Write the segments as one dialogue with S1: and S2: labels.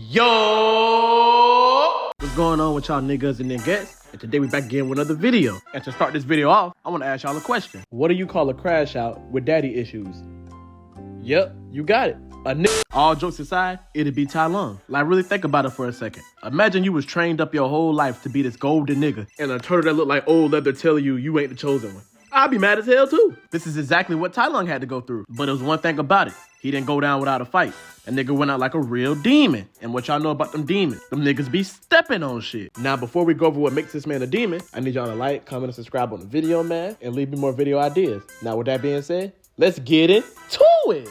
S1: Yo! What's going on with y'all niggas and niggas? And today we back again with another video. And to start this video off, I want to ask y'all a question. What do you call a crash out with daddy issues? Yep, you got it. A nigga. All jokes aside, it'd be Tai Lung. Like, really think about it for a second. Imagine you was trained up your whole life to be this golden nigga, and a turtle that look like old leather tell you ain't the chosen one. I'd be mad as hell too. This is exactly what Tai Lung had to go through. But there was one thing about it. He didn't go down without a fight. That nigga went out like a real demon. And what y'all know about them demons? Them niggas be stepping on shit. Now, before we go over what makes this man a demon, I need y'all to like, comment, and subscribe on the video, man, and leave me more video ideas. Now, with that being said, let's get into it.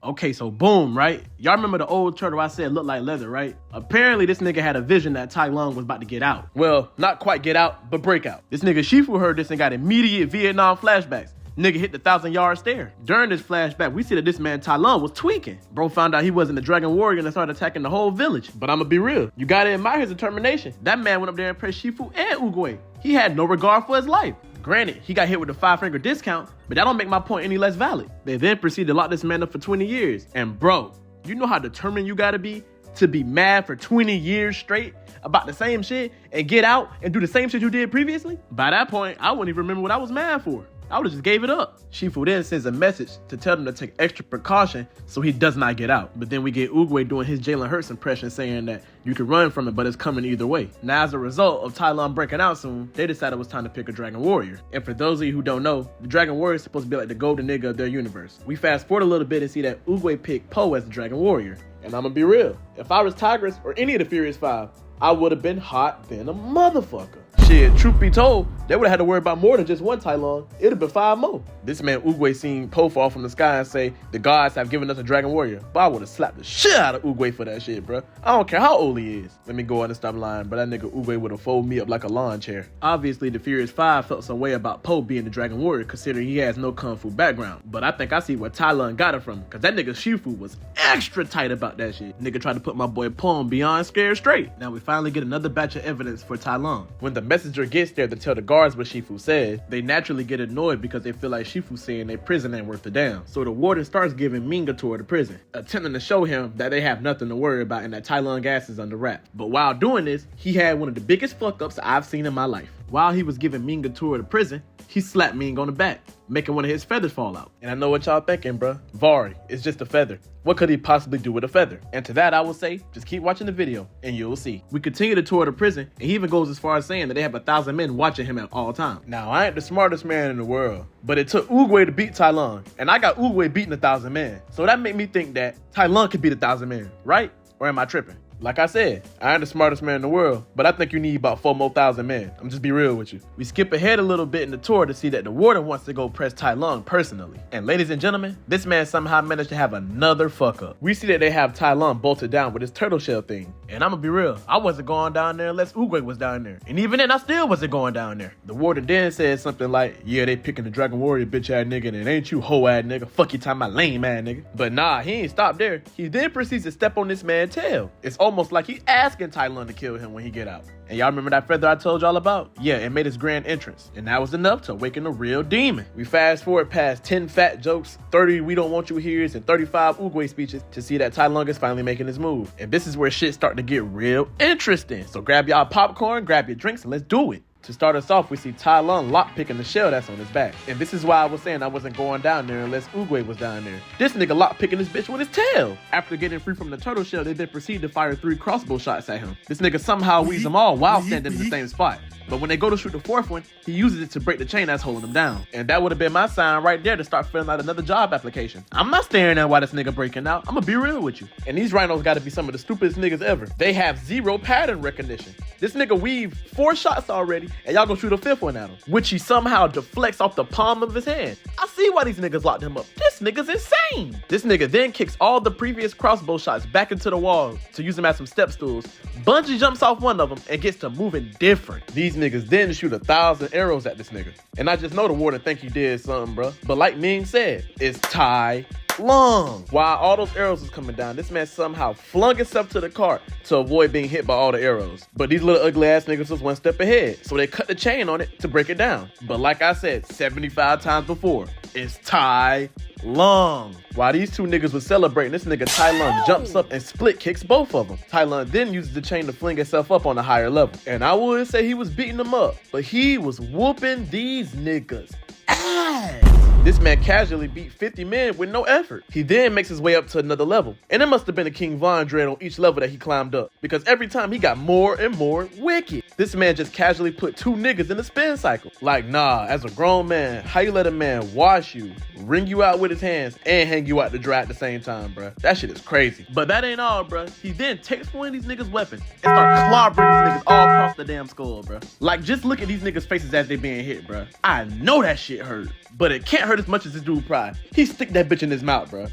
S1: Okay, so boom, right? Y'all remember the old turtle I said looked like leather, right? Apparently, this nigga had a vision that Tai Lung was about to get out. Well, not quite get out, but break out. This nigga Shifu heard this and got immediate Vietnam flashbacks. Nigga hit the 1,000-yard stare. During this flashback, we see that this man Tai Lung was tweaking. Bro found out he wasn't the Dragon Warrior and started attacking the whole village. But I'ma be real. You gotta admire his determination. That man went up there and pressed Shifu and Oogway. He had no regard for his life. Granted, he got hit with a 5-finger discount, but that don't make my point any less valid. They then proceeded to lock this man up for 20 years. And bro, you know how determined you gotta be to be mad for 20 years straight about the same shit and get out and do the same shit you did previously? By that point, I wouldn't even remember what I was mad for. I would've just gave it up. Shifu then sends a message to tell them to take extra precaution so he does not get out. But then we get Oogway doing his Jalen Hurts impression saying that you can run from it, but it's coming either way. Now, as a result of Tai Lung breaking out soon, they decided it was time to pick a Dragon Warrior. And for those of you who don't know, the Dragon Warrior is supposed to be like the golden nigga of their universe. We fast forward a little bit and see that Oogway picked Poe as the Dragon Warrior. And I'ma be real, if I was Tigress or any of the Furious 5, I would have been hot than a motherfucker. Shit, truth be told, they would have had to worry about more than just one Tai Lung. It'd have been 5 more. This man Oogway seen Poe fall from the sky and say, the gods have given us a Dragon Warrior. But I would have slapped the shit out of Oogway for that shit, bro. I don't care how old he is. Let me go on and stop lying, but that nigga Oogway would have folded me up like a lawn chair. Obviously, the Furious 5 felt some way about Poe being the Dragon Warrior, considering he has no Kung Fu background. But I think I see where Tai Lung got it from, cause that nigga Shifu was extra tight about that shit. Nigga tried to put my boy Poe on beyond scared straight. Now we finally get another batch of evidence for Tai Lung. When the messenger gets there to tell the guards what Shifu said, they naturally get annoyed because they feel like Shifu saying their prison ain't worth a damn. So the warden starts giving Minga toward the prison, attempting to show him that they have nothing to worry about and that Tai Lung gas is under wraps. But while doing this, he had one of the biggest fuck-ups I've seen in my life. While he was giving Minga a tour of the prison, he slapped Minga on the back, making one of his feathers fall out. And I know what y'all thinking, bruh. Vari, it's just a feather. What could he possibly do with a feather? And to that, I will say, just keep watching the video and you'll see. We continue to tour the prison, and he even goes as far as saying that they have 1,000 men watching him at all times. Now, I ain't the smartest man in the world, but it took Oogway to beat Tai Lung, and I got Oogway beating 1,000 men. So that made me think that Tai Lung could beat 1,000 men, right? Or am I tripping? Like I said, I ain't the smartest man in the world, but I think you need about 4 more thousand men. I'm just be real with you. We skip ahead a little bit in the tour to see that the warden wants to go press Tai Lung personally. And ladies and gentlemen, this man somehow managed to have another fuck up. We see that they have Tai Lung bolted down with his turtle shell thing. And I'ma be real, I wasn't going down there unless Oogway was down there. And even then, I still wasn't going down there. The warden then said something like, yeah, they picking the Dragon Warrior bitch ass nigga, and ain't you hoe ass nigga. Fuck you talking about lame ass nigga. But nah, he ain't stopped there. He then proceeds to step on this man's tail. It's almost like he asking Tai Lung to kill him when he get out. And y'all remember that feather I told y'all about? Yeah, it made his grand entrance. And that was enough to awaken a real demon. We fast forward past 10 fat jokes, 30 we don't want you here's, and 35 Oogway speeches to see that Tai Lung is finally making his move. And this is where shit start to get real interesting. So grab y'all popcorn, grab your drinks, and let's do it. To start us off, we see Tai Lung lockpicking the shell that's on his back. And this is why I was saying I wasn't going down there unless Oogway was down there. This nigga lockpicking this bitch with his tail. After getting free from the turtle shell, they then proceed to fire 3 crossbow shots at him. This nigga somehow weaves them all while standing in the same spot. But when they go to shoot the 4th one, he uses it to break the chain that's holding him down. And that would have been my sign right there to start filling out another job application. I'm not staring at why this nigga breaking out. I'm gonna be real with you. And these rhinos gotta be some of the stupidest niggas ever. They have 0 pattern recognition. This nigga weaved 4 shots already, and y'all gonna shoot a 5th one at him, which he somehow deflects off the palm of his hand. I see why these niggas locked him up. This nigga's insane. This nigga then kicks all the previous crossbow shots back into the wall to use them as some step stools, bungee jumps off one of them, and gets to moving different. These niggas then shoot 1,000 arrows at this nigga. And I just know the warden think he did something, bro. But like Ming said, it's Tai Lung. While all those arrows was coming down, this man somehow flung himself to the cart to avoid being hit by all the arrows. But these little ugly ass niggas was one step ahead, so they cut the chain on it to break it down. But like I said 75 times before, It's Tai Lung. While these two niggas was celebrating, this nigga Tai Lung jumps up and split kicks both of them. Tai Lung then uses the chain to fling himself up on a higher level. And I wouldn't say he was beating them up, but he was whooping these niggas ass. This man casually beat 50 men with no effort. He then makes his way up to another level. And it must have been a King Von dread on each level that he climbed up, because every time he got more and more wicked. This man just casually put two niggas in the spin cycle. Like, nah, as a grown man, how you let a man wash you, wring you out with his hands, and hang you out to dry at the same time, bruh? That shit is crazy. But that ain't all, bruh. He then takes one of these niggas' weapons and start clobbering these niggas all across the damn skull, bruh. Like, just look at these niggas' faces as they being hit, bruh. I know that shit hurt, but it can't hurt as much as this dude pride. He stick that bitch in his mouth, bruh.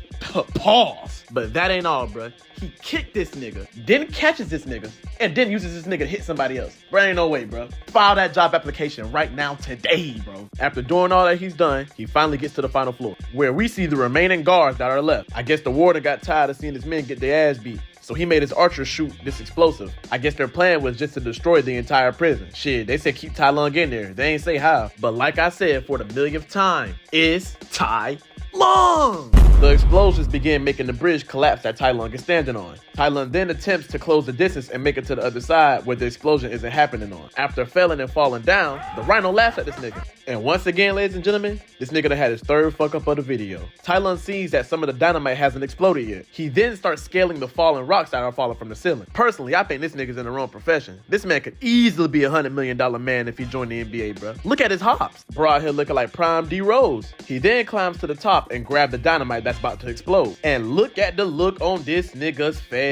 S1: Pause. But that ain't all, bruh. He kicked this nigga, then catches this nigga, and then uses this nigga to hit somebody else. Bro, ain't no way, bro. File that job application right now, today, bro. After doing all that he's done, he finally gets to the final floor, where we see the remaining guards that are left. I guess the warden got tired of seeing his men get their ass beat, so he made his archer shoot this explosive. I guess their plan was just to destroy the entire prison. Shit, they said keep Tai Lung in there. They ain't say how. But like I said, for the millionth time, it's Tai Lung. The explosions begin making the bridge collapse that Tai Lung is standing on. Tai Lung then attempts to close the distance and make it to the other side where the explosion isn't happening on. After failing and falling down, the Rhino laughs at this nigga. And once again, ladies and gentlemen, this nigga done had his third fuck up of the video. Tai Lung sees that some of the dynamite hasn't exploded yet. He then starts scaling the falling rocks that are falling from the ceiling. Personally, I think this nigga's in the wrong profession. This man could easily be $100 million man if he joined the NBA, bro. Look at his hops. Bro out here looking like prime D Rose. He then climbs to the top and grabs the dynamite that's about to explode. And look at the look on this nigga's face.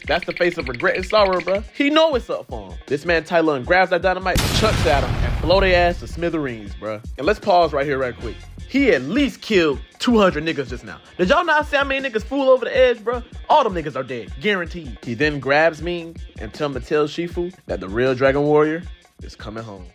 S1: That's the face of regret and sorrow, bro. He know it's up for him. This man Tai Lung grabs that dynamite, chucks at him, and blow their ass to smithereens, bro. And let's pause right here right quick. He at least killed 200 niggas just now. Did y'all not see how many niggas fool over the edge, bro? All them niggas are dead, guaranteed. He then grabs Ming and tells him to tell Shifu that the real Dragon Warrior is coming home.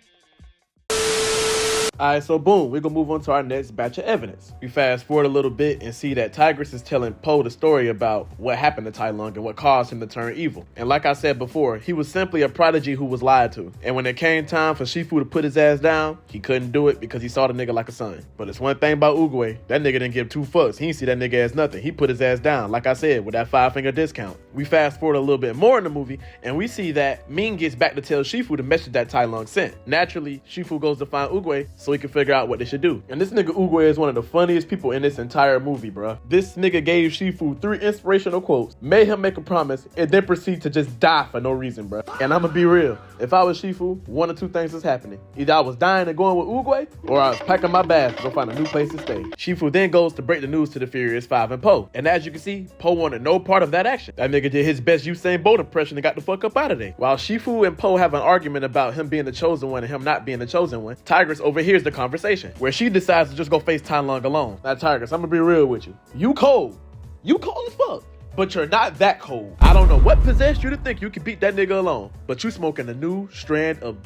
S1: Alright, so boom, we're gonna move on to our next batch of evidence. We fast forward a little bit and see that Tigress is telling Poe the story about what happened to Tai Lung and what caused him to turn evil. And like I said before, he was simply a prodigy who was lied to. And when it came time for Shifu to put his ass down, he couldn't do it because he saw the nigga like a son. But it's one thing about Oogway, that nigga didn't give two fucks. He didn't see that nigga as nothing. He put his ass down, like I said, with that 5-finger discount. We fast forward a little bit more in the movie, and we see that Ming gets back to tell Shifu the message that Tai Lung sent. Naturally, Shifu goes to find Oogway so he can figure out what they should do. And this nigga Oogway is one of the funniest people in this entire movie, bruh. This nigga gave Shifu 3 inspirational quotes, made him make a promise, and then proceed to just die for no reason, bruh. And I'ma be real, if I was Shifu, one of two things is happening. Either I was dying and going with Oogway, or I was packing my bags to go find a new place to stay. Shifu then goes to break the news to the Furious 5 and Poe. And as you can see, Poe wanted no part of that action. That nigga did his best Usain Bolt impression and got the fuck up out of there. While Shifu and Poe have an argument about him being the chosen one and him not being the chosen one, Tigress overhears the conversation, where she decides to just go face Tai Lung alone. Now, Tigress, I'm gonna be real with you. You cold. You cold as fuck. But you're not that cold. I don't know what possessed you to think you could beat that nigga alone, but you smoking a new strand of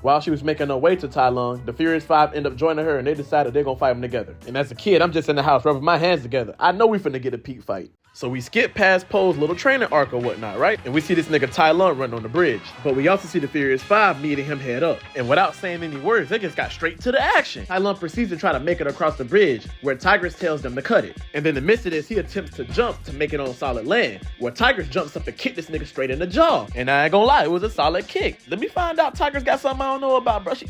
S1: While she was making her way to Tai Lung, the Furious 5 end up joining her and they decided they're gonna fight him together. And as a kid, I'm just in the house rubbing my hands together. I know we finna get a peak fight. So we skip past Poe's little training arc or whatnot, right? And we see this nigga Tai Lung run on the bridge. But we also see the Furious 5 meeting him head up. And without saying any words, they just got straight to the action. Tai Lung proceeds to try to make it across the bridge, where Tigress tells them to cut it. And then in the midst of this, he attempts to jump to make it on solid land, where Tigress jumps up and kick this nigga straight in the jaw. And I ain't gonna lie, it was a solid kick. Let me find out Tigress got something I don't know about, bro. She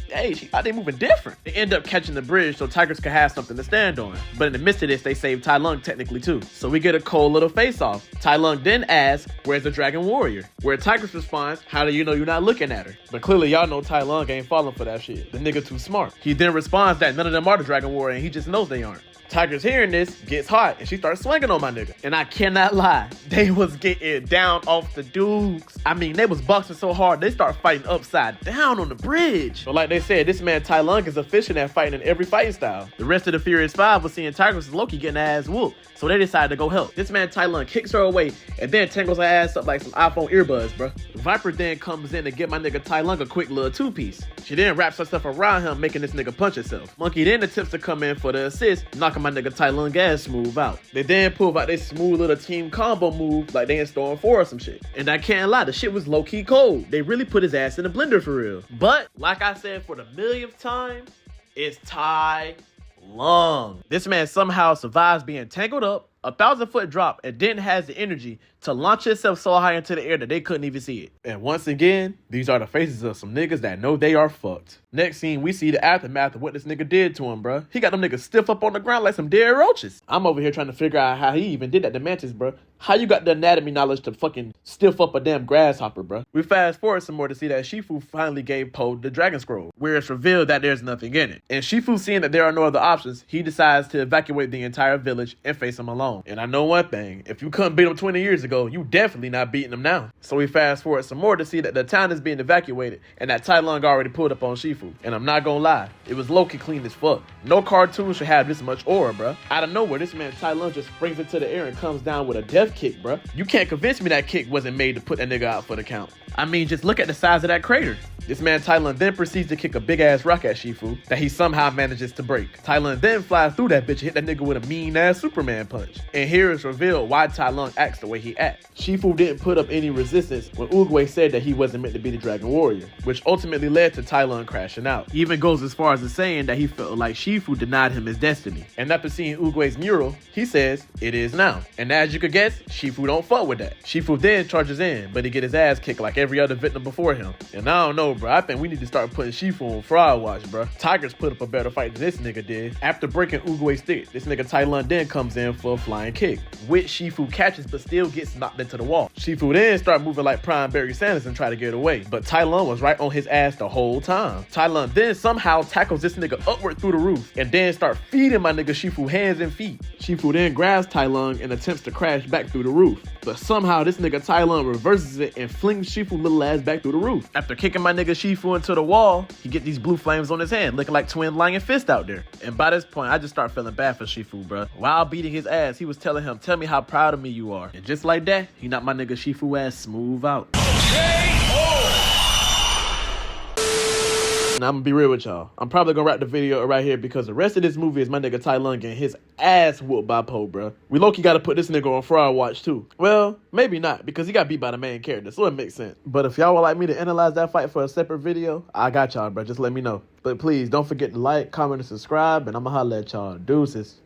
S1: out there moving different. They end up catching the bridge so Tigress can have something to stand on. But in the midst of this, they save Tai Lung technically too. So we get a cold little face-off. Tai Lung then asks, where's the Dragon Warrior? Where Tigress responds, how do you know you're not looking at her? But clearly y'all know Tai Lung ain't falling for that shit. The nigga too smart. He then responds that none of them are the Dragon Warrior and he just knows they aren't. Tigress hearing this gets hot and she starts swinging on my nigga. And I cannot lie, they was getting down off the dukes. I mean, they was boxing so hard, they start fighting upside down on the bridge. But like they said, this man Tai Lung is efficient at fighting in every fighting style. The rest of the Furious 5 was seeing Tigress and Loki getting their ass whooped, so they decided to go help. This man Tai Lung kicks her away and then tangles her ass up like some iPhone earbuds, bruh. Viper then comes in to get my nigga Tai Lung a quick little two-piece. She then wraps herself around him, making this nigga punch himself. Monkey then attempts to come in for the assist, knocking my nigga Tai Lung ass smooth out. They then pull out this smooth little team combo move like they in Storm 4 or some shit. And I can't lie, the shit was low-key cold. They really put his ass in the blender for real. But, like I said for the millionth time, it's Tai long. This man somehow survives being tangled up, a 1,000-foot drop, and then has the energy to launch himself so high into the air that they couldn't even see it. And once again, these are the faces of some niggas that know they are fucked. Next scene, we see the aftermath of what this nigga did to him, bruh. He got them niggas stiff up on the ground like some dead roaches. I'm over here trying to figure out how he even did that to Mantis, bruh. How you got the anatomy knowledge to fucking stiff up a damn grasshopper, bruh? We fast forward some more to see that Shifu finally gave Poe the Dragon Scroll, where it's revealed that there's nothing in it. And Shifu, seeing that there are no other options, he decides to evacuate the entire village and face him alone. And I know one thing, if you couldn't beat him 20 years ago, you definitely not beating him now. So we fast forward some more to see that the town is being evacuated and that Tai Lung already pulled up on Shifu. And I'm not gonna lie, it was low-key clean as fuck. No cartoon should have this much aura, bruh. Out of nowhere, this man Tai Lung just springs into the air and comes down with a death kick, bruh. You can't convince me that kick wasn't made to put that nigga out for the count. I mean, just look at the size of that crater. This man Tai Lung then proceeds to kick a big ass rock at Shifu that he somehow manages to break. Tai Lung then flies through that bitch and hit that nigga with a mean ass Superman punch. And here is revealed why Tai Lung acts the way he acts. Shifu didn't put up any resistance when Oogway said that he wasn't meant to be the Dragon Warrior, which ultimately led to Tai Lung crashing out. He even goes as far as to saying that he felt like Shifu denied him his destiny. And after seeing Oogway's mural, he says, "It is now." And as you could guess, Shifu don't fuck with that. Shifu then charges in, but he get his ass kicked like every other victim before him. And I don't know, bro. I think we need to start putting Shifu on fraud watch, bro. Tigers put up a better fight than this nigga did. After breaking Oogway's stick, this nigga Tai Lung then comes in for a flying kick, which Shifu catches but still gets knocked into the wall. Shifu then start moving like Prime Barry Sanders and try to get away, but Tai Lung was right on his ass the whole time. Tai Lung then somehow tackles this nigga upward through the roof and then start feeding my nigga Shifu hands and feet. Shifu then grabs Tai Lung and attempts to crash back through the roof, but somehow this nigga Tai Lung reverses it and flings Shifu little ass back through the roof. After kicking my nigga Shifu into the wall, he get these blue flames on his hand, looking like twin lion fist out there. And by this point, I just start feeling bad for Shifu, bruh. While beating his ass, he was telling him, "Tell me how proud of me you are." And just like that, he knocked my nigga Shifu ass smooth out. Now, I'm gonna be real with y'all. I'm probably gonna wrap the video right here because the rest of this movie is my nigga Tai Lung getting his ass whooped by Poe, bruh. We low-key gotta put this nigga on fraud watch too. Well, maybe not, because he got beat by the main character, so it makes sense. But if y'all would like me to analyze that fight for a separate video, I got y'all, bruh. Just let me know. But please, don't forget to like, comment, and subscribe, and I'ma holla at y'all. Deuces.